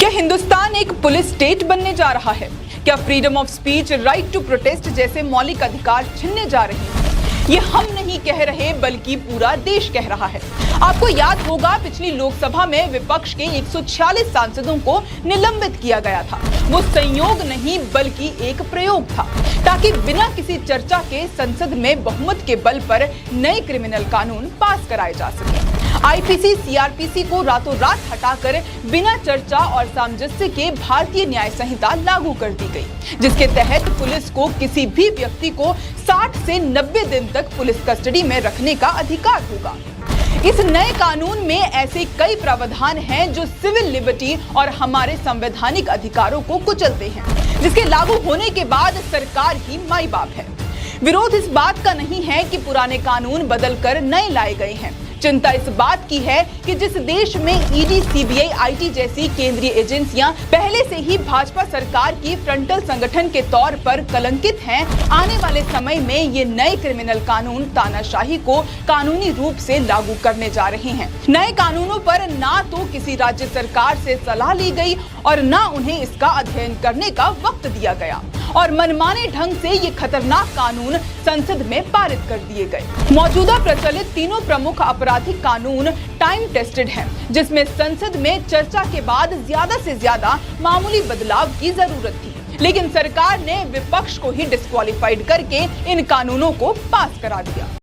क्या हिंदुस्तान एक police state बनने जा रहा है? क्या freedom of speech, right to protest जैसे मौलिक अधिकार छिनने जा रहे हैं? ये हम नहीं कह रहे बल्कि पूरा देश कह रहा है। आपको याद होगा पिछली लोकसभा में विपक्ष के 146 सांसदों को निलंबित किया गया था। वो संयोग नहीं बल्कि एक प्रयोग था ताकि बिना किसी चर्चा के संसद में बहुमत के बल पर नए क्रिमिनल कानून पास कराए जा सके। आईपीसी, सीआरपीसी को रातों रात हटाकर बिना चर्चा और सामंजस्य के भारतीय न्याय संहिता लागू कर दी गई, जिसके तहत पुलिस को किसी भी व्यक्ति को 60 से 90 दिन तक पुलिस कस्टडी में रखने का अधिकार होगा। इस नए कानून में ऐसे कई प्रावधान हैं जो सिविल लिबर्टी और हमारे संवैधानिक अधिकारों को कुचलते हैं, जिसके लागू होने के बाद सरकार ही माई बाप है। विरोध इस बात का नहीं है कि पुराने कानून बदलकर नए लाए गए हैं। चिंता इस बात की है कि जिस देश में ईडी, सीबीआई, आईटी जैसी केंद्रीय एजेंसियां पहले से ही भाजपा सरकार की फ्रंटल संगठन के तौर पर कलंकित हैं, आने वाले समय में ये नए क्रिमिनल कानून तानाशाही को कानूनी रूप से लागू करने जा रहे हैं। नए कानूनों पर ना तो किसी राज्य सरकार से सलाह ली गई और ना उन्हें इसका अध्ययन करने का वक्त दिया गया और मनमाने ढंग से ये खतरनाक कानून संसद में पारित कर दिए गए। मौजूदा प्रचलित तीनों प्रमुख आपराधिक कानून टाइम टेस्टेड हैं, जिसमें संसद में चर्चा के बाद ज्यादा से ज्यादा मामूली बदलाव की जरूरत थी, लेकिन सरकार ने विपक्ष को ही डिस्क्वालिफाइड करके इन कानूनों को पास करा दिया।